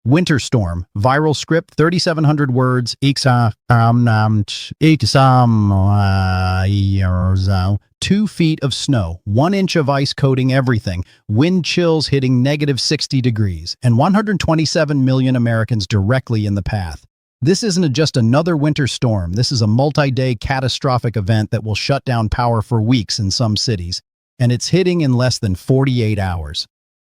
Winter storm. Viral script, 3,700 words. 2 feet of snow, 1 inch of ice coating everything, wind chills hitting -60 degrees, and 127 million Americans directly in the path. This isn't just another winter storm. This is a multi-day catastrophic event that will shut down power for weeks in some cities, and it's hitting in less than 48 hours.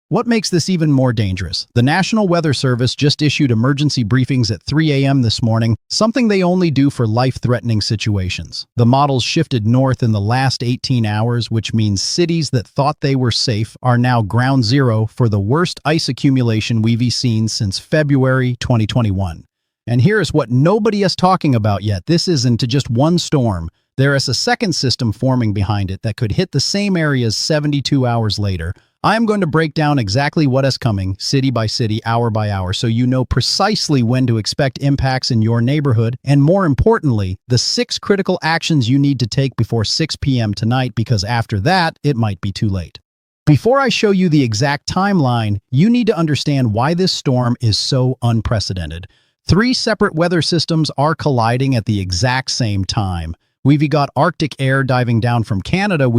What makes this even more dangerous? The National Weather Service just issued emergency briefings at 3 a.m. this morning, something they only do for life-threatening situations. The models shifted north in the last 18 hours, which means cities that thought they were safe are now ground zero for the worst ice accumulation we've seen since February 2021. And here's what nobody is talking about yet. This isn't just one storm. There is a second system forming behind it that could hit the same areas 72 hours later. I'm going to break down exactly what is coming, city by city, hour by hour, so you know precisely when to expect impacts in your neighborhood, and more importantly, the 6 critical actions you need to take before 6 p.m. tonight, because after that, it might be too late. Before I show you the exact timeline, you need to understand why this storm is so unprecedented. 3 separate weather systems are colliding at the exact same time. We've got Arctic air diving down from Canada.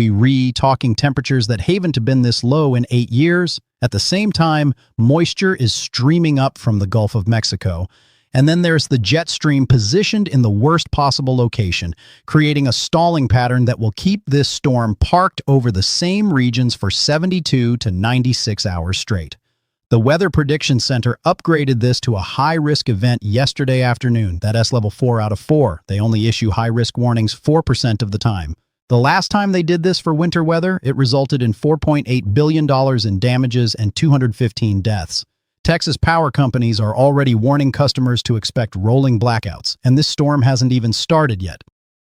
Talking temperatures that haven't been this low in 8 years. At the same time, moisture is streaming up from the Gulf of Mexico. And then there's the jet stream positioned in the worst possible location, creating a stalling pattern that will keep this storm parked over the same regions for 72 to 96 hours straight. The Weather Prediction Center upgraded this to a high-risk event yesterday afternoon. That's level 4 out of 4. They only issue high-risk warnings 4% of the time. The last time they did this for winter weather, it resulted in $4.8 billion in damages and 215 deaths. Texas power companies are already warning customers to expect rolling blackouts, and this storm hasn't even started yet.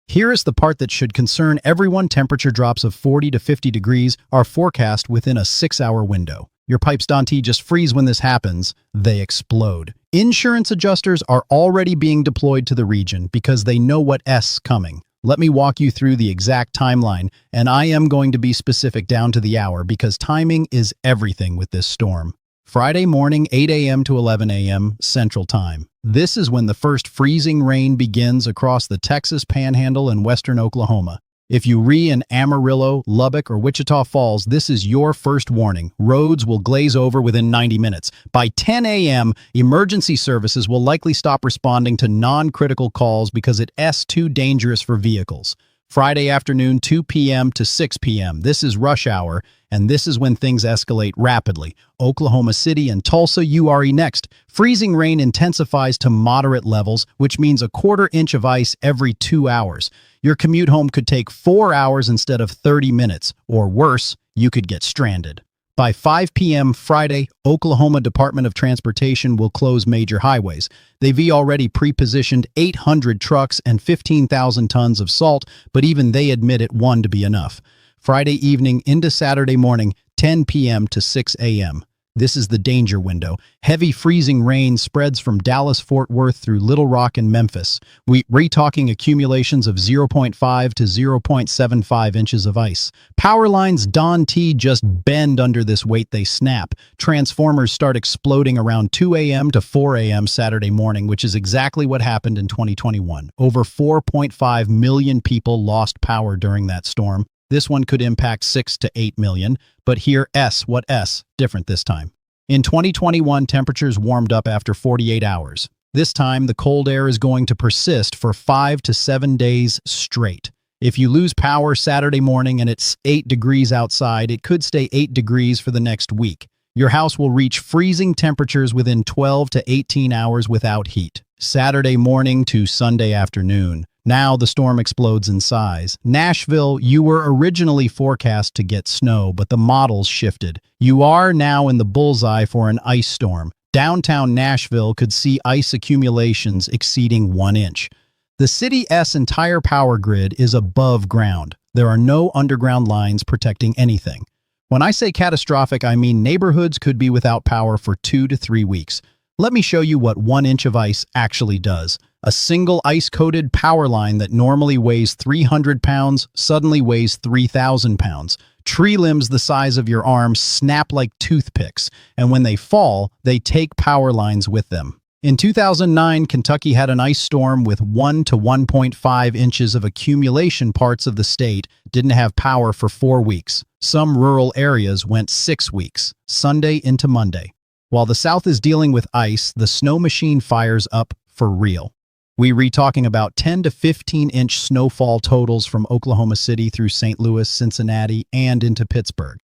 Here is the part that should concern everyone. Temperature drops of 40 to 50 degrees are forecast within a 6-hour window. Your pipes don't just freeze when this happens, they explode. Insurance adjusters are already being deployed to the region because they know what's coming. Let me walk you through the exact timeline, and I am going to be specific down to the hour because timing is everything with this storm. Friday morning, 8 a.m. to 11 a.m. Central Time. This is when the first freezing rain begins across the Texas Panhandle and western Oklahoma. If you in Amarillo, Lubbock, or Wichita Falls, this is your first warning. Roads will glaze over within 90 minutes. By 10 a.m., emergency services will likely stop responding to non-critical calls because it's too dangerous for vehicles. Friday afternoon, 2 p.m. to 6 p.m. This is rush hour, and this is when things escalate rapidly. Oklahoma City and Tulsa, URE next. Freezing rain intensifies to moderate levels, which means a 1/4 inch of ice every 2 hours. Your commute home could take 4 hours instead of 30 minutes, or worse, you could get stranded. By 5 p.m. Friday, Oklahoma Department of Transportation will close major highways. They've already pre-positioned 800 trucks and 15,000 tons of salt, but even they admit it won't be enough. Friday evening into Saturday morning, 10 p.m. to 6 a.m. This is the danger window. Heavy freezing rain spreads from Dallas-Fort Worth through Little Rock and Memphis. We're talking accumulations of 0.5 to 0.75 inches of ice. Power lines don't just bend under this weight, they snap. Transformers start exploding around 2 a.m. to 4 a.m. Saturday morning, which is exactly what happened in 2021. Over 4.5 million people lost power during that storm. This one could impact 6 to 8 million, but here what's different this time. In 2021, temperatures warmed up after 48 hours. This time, the cold air is going to persist for 5 to 7 days straight. If you lose power Saturday morning and it's 8 degrees outside, it could stay 8 degrees for the next week. Your house will reach freezing temperatures within 12 to 18 hours without heat. Saturday morning to Sunday afternoon. Now the storm explodes in size. Nashville, you were originally forecast to get snow, but the models shifted. You are now in the bullseye for an ice storm. Downtown Nashville could see ice accumulations exceeding 1 inch. The city's entire power grid is above ground. There are no underground lines protecting anything. When I say catastrophic, I mean neighborhoods could be without power for 2 to 3 weeks. Let me show you what 1 inch of ice actually does. A single ice-coated power line that normally weighs 300 pounds suddenly weighs 3,000 pounds. Tree limbs the size of your arm snap like toothpicks, and when they fall, they take power lines with them. In 2009, Kentucky had an ice storm with 1 to 1.5 inches of accumulation. Parts of the state didn't have power for 4 weeks. Some rural areas went 6 weeks, Sunday into Monday. While the South is dealing with ice, the snow machine fires up for real. We're talking about 10 to 15-inch snowfall totals from Oklahoma City through St. Louis, Cincinnati, and into Pittsburgh.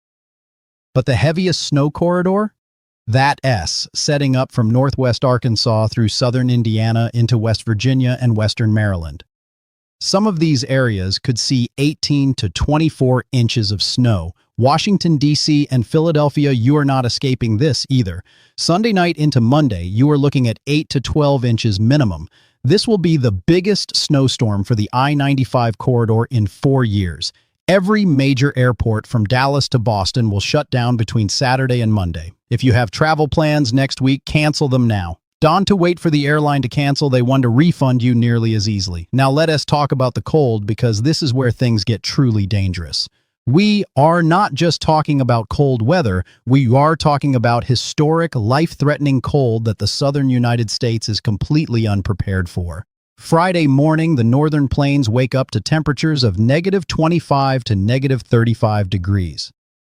But the heaviest snow corridor? That S, setting up from northwest Arkansas through southern Indiana into West Virginia and western Maryland. Some of these areas could see 18 to 24 inches of snow. Washington, D.C. and Philadelphia, you are not escaping this either. Sunday night into Monday, you are looking at 8 to 12 inches minimum. This will be the biggest snowstorm for the I-95 corridor in 4 years. Every major airport from Dallas to Boston will shut down between Saturday and Monday. If you have travel plans next week, cancel them now. Don't wait for the airline to cancel. They want to refund you nearly as easily. Now let us talk about the cold, because this is where things get truly dangerous. We are not just talking about cold weather. We are talking about historic, life-threatening cold that the southern United States is completely unprepared for. Friday morning, the northern plains wake up to temperatures of -25 to -35 degrees.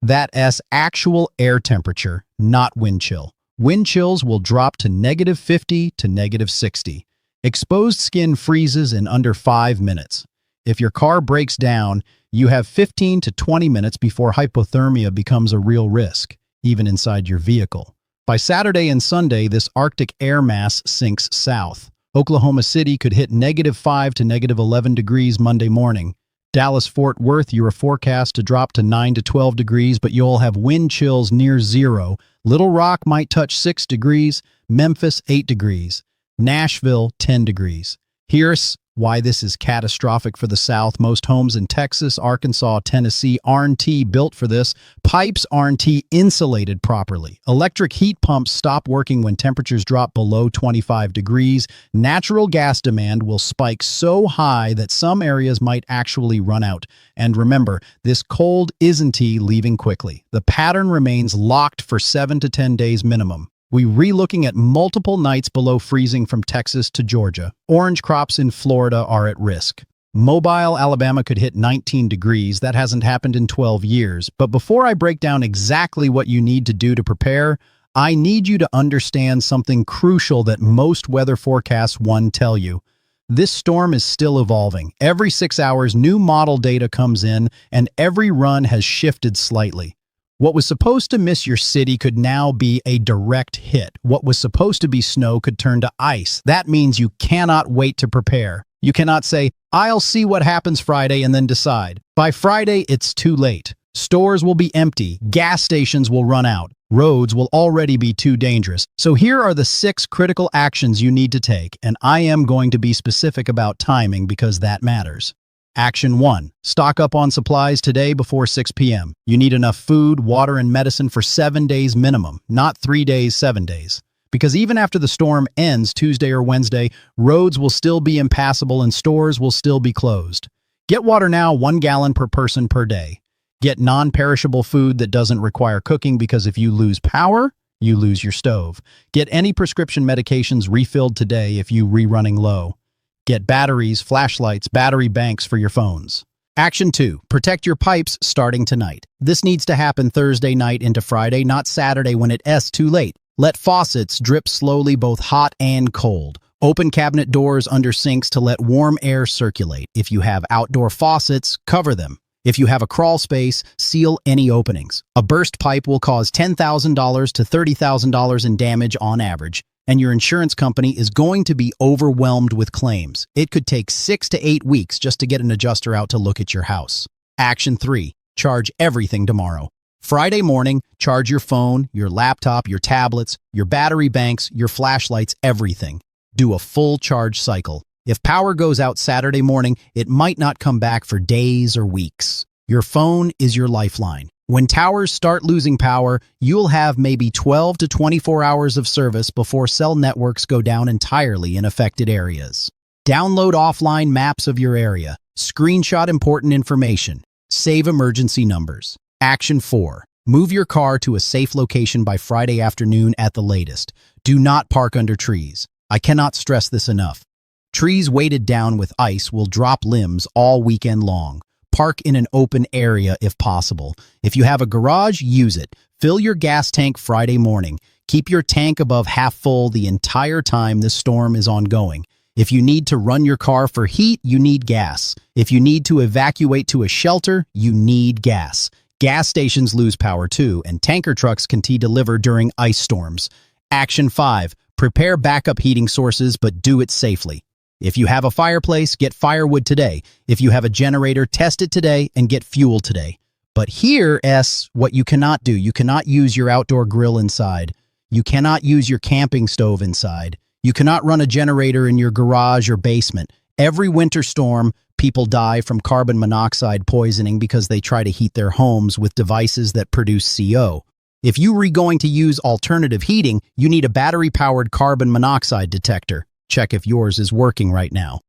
That's actual air temperature, not wind chill. Wind chills will drop to -50 to -60. Exposed skin freezes in under 5 minutes. If your car breaks down, you have 15 to 20 minutes before hypothermia becomes a real risk, even inside your vehicle. By Saturday and Sunday, this Arctic air mass sinks south. Oklahoma City could hit -5 to -11 degrees Monday morning. Dallas-Fort Worth, you are forecast to drop to 9 to 12 degrees, but you'll have wind chills near zero. Little Rock might touch 6 degrees, Memphis 8 degrees, Nashville 10 degrees. Here's why this is catastrophic for the South. Most homes in Texas, Arkansas, Tennessee aren't built for this. Pipes aren't insulated properly. Electric heat pumps stop working when temperatures drop below 25 degrees. Natural gas demand will spike so high that some areas might actually run out. And remember, this cold isn't leaving quickly. The pattern remains locked for 7 to 10 days minimum. We're re-looking at multiple nights below freezing from Texas to Georgia. Orange crops in Florida are at risk. Mobile, Alabama could hit 19 degrees. That hasn't happened in 12 years. But before I break down exactly what you need to do to prepare, I need you to understand something crucial that most weather forecasts won't tell you. This storm is still evolving. Every 6 hours, new model data comes in, and every run has shifted slightly. What was supposed to miss your city could now be a direct hit. What was supposed to be snow could turn to ice. That means you cannot wait to prepare. You cannot say, I'll see what happens Friday and then decide. By Friday, it's too late. Stores will be empty. Gas stations will run out. Roads will already be too dangerous. So here are the 6 critical actions you need to take, and I am going to be specific about timing because that matters. Action 1. Stock up on supplies today before 6 p.m. You need enough food, water, and medicine for 7 days minimum, not 3 days, 7 days. Because even after the storm ends Tuesday or Wednesday, roads will still be impassable and stores will still be closed. Get water now, 1 gallon per person per day. Get non-perishable food that doesn't require cooking, because if you lose power, you lose your stove. Get any prescription medications refilled today if you're running low. Get batteries, flashlights, battery banks for your phones. Action 2. Protect your pipes starting tonight. This needs to happen Thursday night into Friday, not Saturday when it's too late. Let faucets drip slowly, both hot and cold. Open cabinet doors under sinks to let warm air circulate. If you have outdoor faucets, cover them. If you have a crawl space, seal any openings. A burst pipe will cause $10,000 to $30,000 in damage on average, and your insurance company is going to be overwhelmed with claims. It could take 6 to 8 weeks just to get an adjuster out to look at your house. Action 3. Charge everything tomorrow. Friday morning, charge your phone, your laptop, your tablets, your battery banks, your flashlights, everything. Do a full charge cycle. If power goes out Saturday morning, it might not come back for days or weeks. Your phone is your lifeline. When towers start losing power, you'll have maybe 12 to 24 hours of service before cell networks go down entirely in affected areas. Download offline maps of your area. Screenshot important information. Save emergency numbers. Action 4. Move your car to a safe location by Friday afternoon at the latest. Do not park under trees. I cannot stress this enough. Trees weighted down with ice will drop limbs all weekend long. Park in an open area if possible. If you have a garage, use it. Fill your gas tank Friday morning. Keep your tank above half full the entire time this storm is ongoing. If you need to run your car for heat, you need gas. If you need to evacuate to a shelter, you need gas. Gas stations lose power too, and tanker trucks can deliver during ice storms. Action 5. Prepare backup heating sources, but do it safely. If you have a fireplace, get firewood today. If you have a generator, test it today and get fuel today. But here's what you cannot do. You cannot use your outdoor grill inside. You cannot use your camping stove inside. You cannot run a generator in your garage or basement. Every winter storm, people die from carbon monoxide poisoning because they try to heat their homes with devices that produce CO. If you are going to use alternative heating, you need a battery-powered carbon monoxide detector. Check if yours is working right now.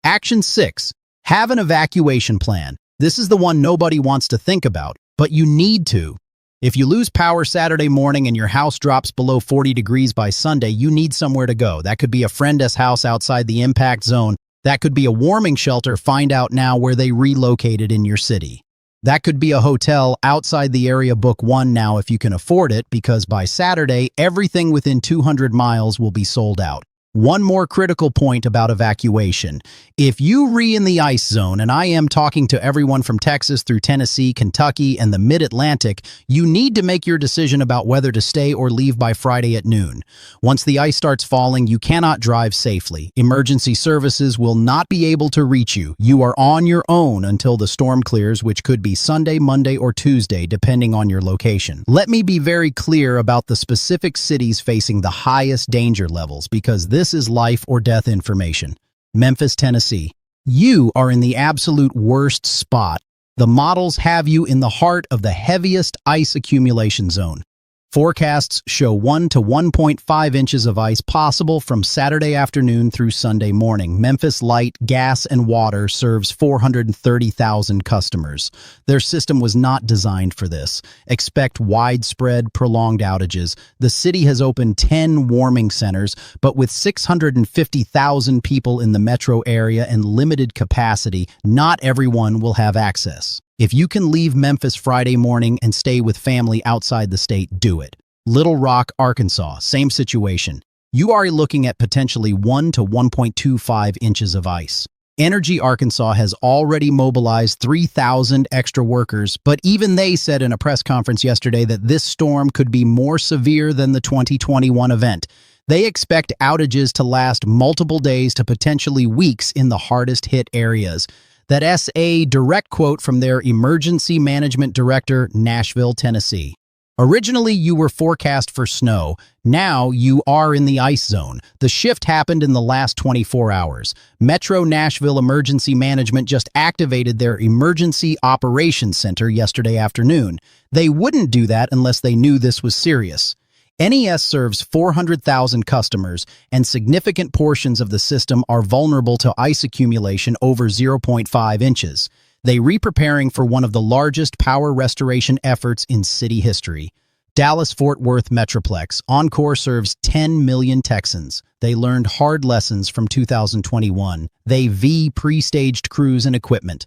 Action 6. Have an evacuation plan. This is the one nobody wants to think about, but you need to. If you lose power Saturday morning and your house drops below 40 degrees by Sunday, you need somewhere to go. That could be a friend's house outside the impact zone. That could be a warming shelter. Find out now where they relocated in your city. That could be a hotel outside the area. Book one now if you can afford it, because by Saturday, everything within 200 miles will be sold out. One more critical point about evacuation. If you in the ice zone, and I am talking to everyone from Texas through Tennessee, Kentucky, and the Mid-Atlantic, you need to make your decision about whether to stay or leave by Friday at noon. Once the ice starts falling, you cannot drive safely. Emergency services will not be able to reach you. You are on your own until the storm clears, which could be Sunday, Monday, or Tuesday, depending on your location. Let me be very clear about the specific cities facing the highest danger levels, because this is life or death information. Memphis, Tennessee. You are in the absolute worst spot. The models have you in the heart of the heaviest ice accumulation zone. Forecasts show 1 to 1.5 inches of ice possible from Saturday afternoon through Sunday morning. Memphis Light Gas and Water serves 430,000 customers. Their system was not designed for this. Expect widespread, prolonged outages. The city has opened 10 warming centers, but with 650,000 people in the metro area and limited capacity, not everyone will have access. If you can leave Memphis Friday morning and stay with family outside the state, do it. Little Rock, Arkansas, same situation. You are looking at potentially 1 to 1.25 inches of ice. Energy Arkansas has already mobilized 3,000 extra workers, but even they said in a press conference yesterday that this storm could be more severe than the 2021 event. They expect outages to last multiple days to potentially weeks in the hardest hit areas. That's a direct quote from their emergency management director, Nashville, Tennessee. Originally, you were forecast for snow. Now you are in the ice zone. The shift happened in the last 24 hours. Metro Nashville Emergency Management just activated their Emergency Operations Center yesterday afternoon. They wouldn't do that unless they knew this was serious. NES serves 400,000 customers, and significant portions of the system are vulnerable to ice accumulation over 0.5 inches. They re-preparing for one of the largest power restoration efforts in city history. Dallas-Fort Worth Metroplex Encore serves 10 million Texans. They learned hard lessons from 2021. They pre-staged crews and equipment.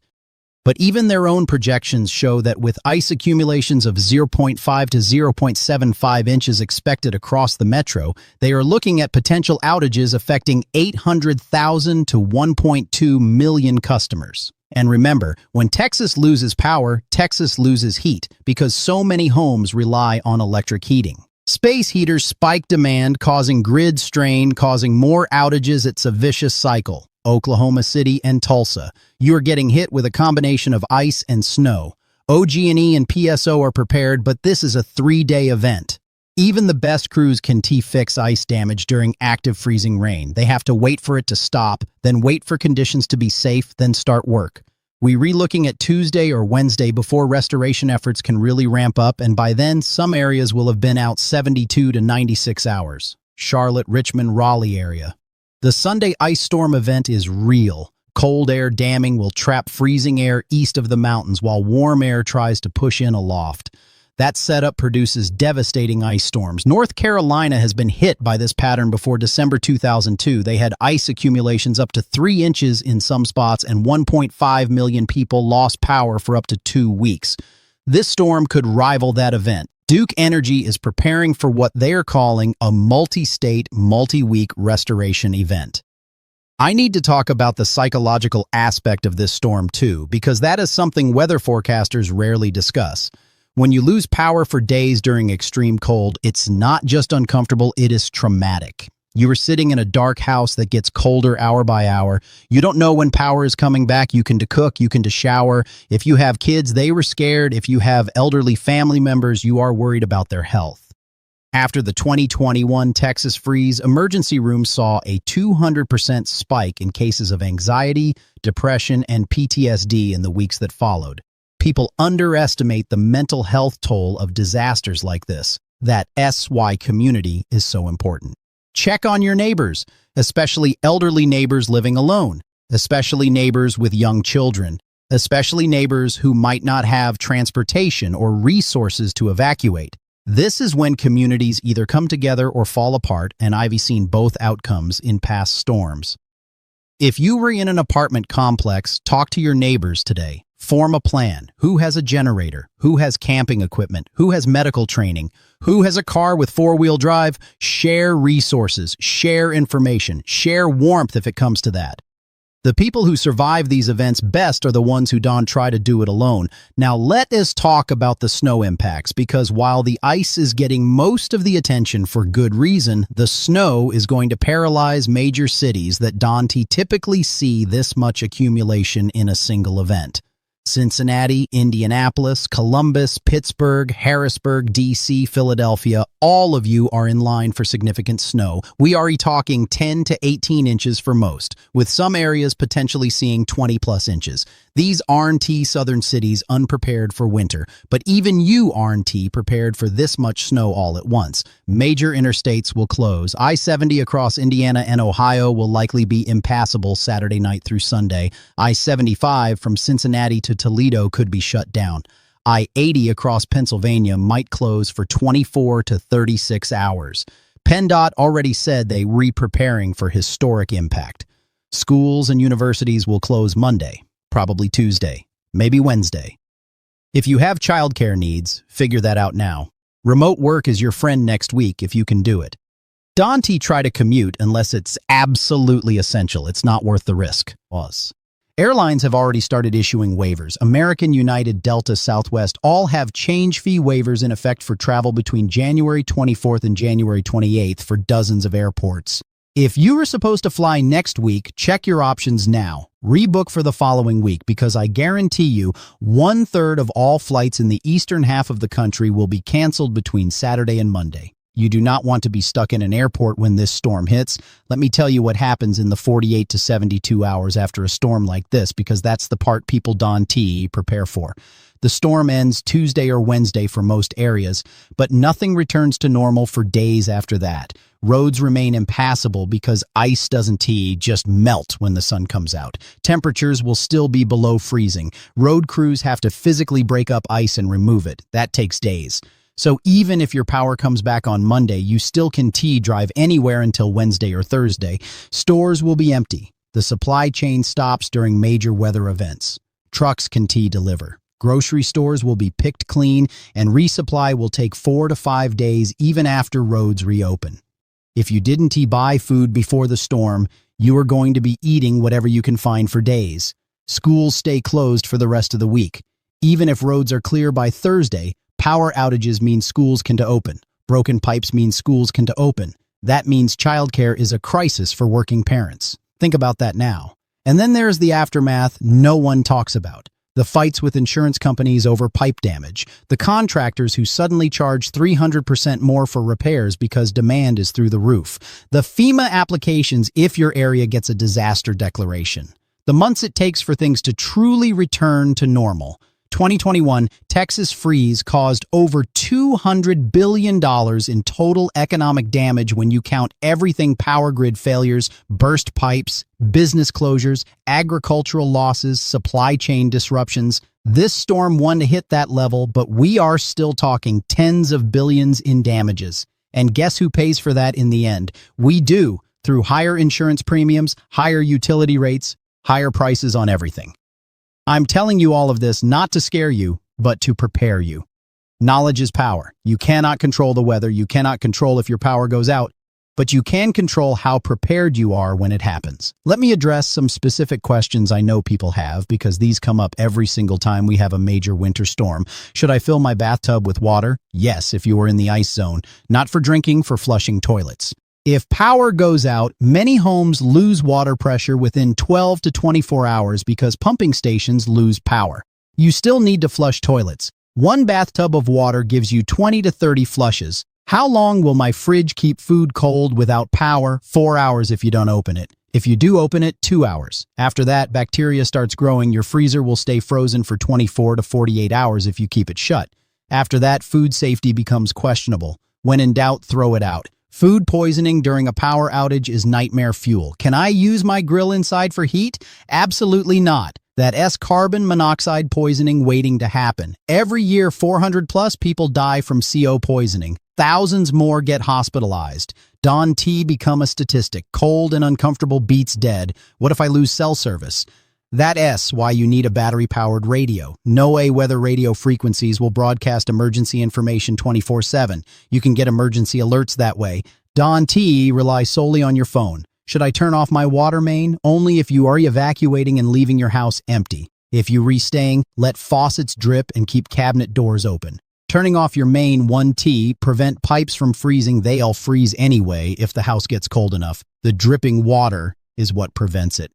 But even their own projections show that with ice accumulations of 0.5 to 0.75 inches expected across the metro, they are looking at potential outages affecting 800,000 to 1.2 million customers. And remember, when Texas loses power, Texas loses heat because so many homes rely on electric heating. Space heaters spike demand, causing grid strain, causing more outages. It's a vicious cycle. Oklahoma City and Tulsa. You are getting hit with a combination of ice and snow. OG&E and PSO are prepared, but this is a 3-day event. Even the best crews can fix ice damage during active freezing rain. They have to wait for it to stop, then wait for conditions to be safe, then start work. We re-looking at Tuesday or Wednesday before restoration efforts can really ramp up, and by then, some areas will have been out 72 to 96 hours. Charlotte, Richmond, Raleigh area. The Sunday ice storm event is real. Cold air damming will trap freezing air east of the mountains while warm air tries to push in aloft. That setup produces devastating ice storms. North Carolina has been hit by this pattern before December 2002. They had ice accumulations up to 3 inches in some spots, and 1.5 million people lost power for up to 2 weeks. This storm could rival that event. Duke Energy is preparing for what they are calling a multi-state, multi-week restoration event. I need to talk about the psychological aspect of this storm too, because that is something weather forecasters rarely discuss. When you lose power for days during extreme cold, it's not just uncomfortable, it is traumatic. You are sitting in a dark house that gets colder hour by hour. You don't know when power is coming back. You can cook, you can shower. If you have kids, they were scared. If you have elderly family members, you are worried about their health. After the 2021 Texas freeze, emergency rooms saw a 200% spike in cases of anxiety, depression, and PTSD in the weeks that followed. People underestimate the mental health toll of disasters like this. That's why community is so important. Check on your neighbors, especially elderly neighbors living alone, especially neighbors with young children, especially neighbors who might not have transportation or resources to evacuate. This is when communities either come together or fall apart, and I've seen both outcomes in past storms. If you were in an apartment complex, talk to your neighbors today. Form a plan. Who has a generator? Who has camping equipment? Who has medical training? Who has a car with 4-wheel drive? Share resources, share information, share warmth if it comes to that. The people who survive these events best are the ones who don't try to do it alone. Now let us talk about the snow impacts, because while the ice is getting most of the attention for good reason, the snow is going to paralyze major cities that don't typically see this much accumulation in a single event. Cincinnati, Indianapolis, Columbus, Pittsburgh, Harrisburg, D.C., Philadelphia, all of you are in line for significant snow. We are talking 10 to 18 inches for most, with some areas potentially seeing 20-plus inches. These aren't southern cities unprepared for winter, but even you aren't prepared for this much snow all at once. Major interstates will close. I-70 across Indiana and Ohio will likely be impassable Saturday night through Sunday. I-75 from Cincinnati to Toledo could be shut down. I-80 across Pennsylvania might close for 24 to 36 hours. PennDOT already said they were preparing for historic impact. Schools and universities will close Monday, probably Tuesday, maybe Wednesday. If you have childcare needs, figure that out now. Remote work is your friend next week if you can do it. Don't try to commute unless it's absolutely essential. It's not worth the risk. Airlines have already started issuing waivers. American, United, Delta, Southwest all have change fee waivers in effect for travel between January 24th and January 28th for dozens of airports. If you are supposed to fly next week, check your options now. Rebook for the following week, because I guarantee you 1/3 of all flights in the eastern half of the country will be canceled between Saturday and Monday. You do not want to be stuck in an airport when this storm hits. Let me tell you what happens in the 48 to 72 hours after a storm like this, because that's the part people don't prepare for. The storm ends Tuesday or Wednesday for most areas, but nothing returns to normal for days after that. Roads remain impassable because ice doesn't just melt when the sun comes out. Temperatures will still be below freezing. Road crews have to physically break up ice and remove it. That takes days. So even if your power comes back on Monday, you still can drive anywhere until Wednesday or Thursday. Stores will be empty. The supply chain stops during major weather events. Trucks can deliver. Grocery stores will be picked clean, and resupply will take 4 to 5 days even after roads reopen. If you didn't buy food before the storm, you are going to be eating whatever you can find for days. Schools stay closed for the rest of the week. Even if roads are clear by Thursday, power outages mean schools can open. Broken pipes mean schools can open. That means childcare is a crisis for working parents. Think about that now. And then there's the aftermath no one talks about. The fights with insurance companies over pipe damage. The contractors who suddenly charge 300% more for repairs because demand is through the roof. The FEMA applications if your area gets a disaster declaration. The months it takes for things to truly return to normal. 2021, Texas freeze caused over $200 billion in total economic damage when you count everything: power grid failures, burst pipes, business closures, agricultural losses, supply chain disruptions. This storm won to hit that level, but we are still talking tens of billions in damages. And guess who pays for that in the end? We do, through higher insurance premiums, higher utility rates, higher prices on everything. I'm telling you all of this not to scare you, but to prepare you. Knowledge is power. You cannot control the weather. You cannot control if your power goes out, but you can control how prepared you are when it happens. Let me address some specific questions I know people have, because these come up every single time we have a major winter storm. Should I fill my bathtub with water? Yes, if you are in the ice zone. Not for drinking, for flushing toilets. If power goes out, many homes lose water pressure within 12 to 24 hours because pumping stations lose power. You still need to flush toilets. One bathtub of water gives you 20 to 30 flushes. How long will my fridge keep food cold without power? 4 hours if you don't open it. If you do open it, 2 hours. After that, bacteria starts growing. Your freezer will stay frozen for 24 to 48 hours if you keep it shut. After that, food safety becomes questionable. When in doubt, throw it out. Food poisoning during a power outage is nightmare fuel. Can I use my grill inside for heat? Absolutely not. That carbon monoxide poisoning waiting to happen. Every year, 400 plus people die from CO poisoning. Thousands more get hospitalized. Don T become a statistic. Cold and uncomfortable beats dead. What if I lose cell service? That's why you need a battery-powered radio. No weather radio frequencies will broadcast emergency information 24/7. You can get emergency alerts that way. Don T relies solely on your phone. Should I turn off my water main? Only if you are evacuating and leaving your house empty. If you restaying, let faucets drip and keep cabinet doors open. Turning off your main 1T, prevent pipes from freezing. They'll freeze anyway if the house gets cold enough. The dripping water is what prevents it.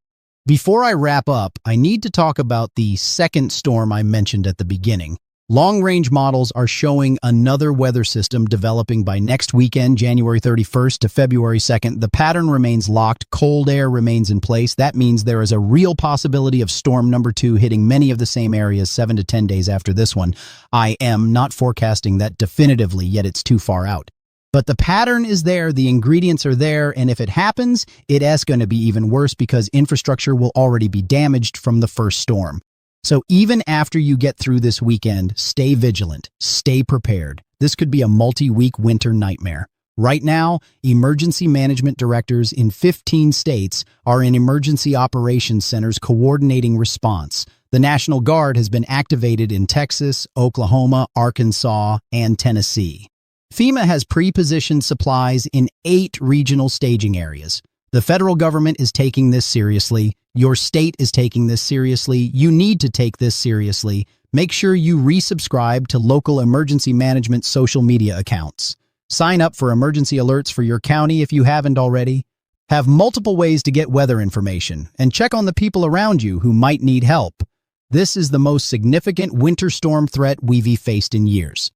Before I wrap up, I need to talk about the second storm I mentioned at the beginning. Long-range models are showing another weather system developing by next weekend, January 31st to February 2nd. The pattern remains locked. Cold air remains in place. That means there is a real possibility of storm number 2 hitting many of the same areas 7 to 10 days after this one. I am not forecasting that definitively, yet it's too far out. But the pattern is there, the ingredients are there, and if it happens, it's going to be even worse because infrastructure will already be damaged from the first storm. So even after you get through this weekend, stay vigilant, stay prepared. This could be a multi-week winter nightmare. Right now, emergency management directors in 15 states are in emergency operations centers coordinating response. The National Guard has been activated in Texas, Oklahoma, Arkansas, and Tennessee. FEMA has pre-positioned supplies in 8 regional staging areas. The federal government is taking this seriously. Your state is taking this seriously. You need to take this seriously. Make sure you resubscribe to local emergency management social media accounts. Sign up for emergency alerts for your county if you haven't already. Have multiple ways to get weather information, and check on the people around you who might need help. This is the most significant winter storm threat we've faced in years.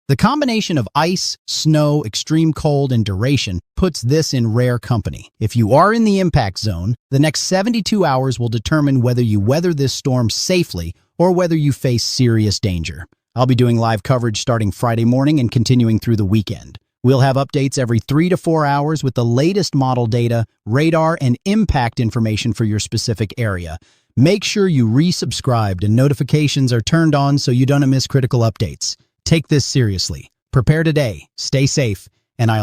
The combination of ice, snow, extreme cold, and duration puts this in rare company. If you are in the impact zone, the next 72 hours will determine whether you weather this storm safely or whether you face serious danger. I'll be doing live coverage starting Friday morning and continuing through the weekend. We'll have updates every 3 to 4 hours with the latest model data, radar, and impact information for your specific area. Make sure you resubscribed and notifications are turned on so you don't miss critical updates. Take this seriously. Prepare today, stay safe,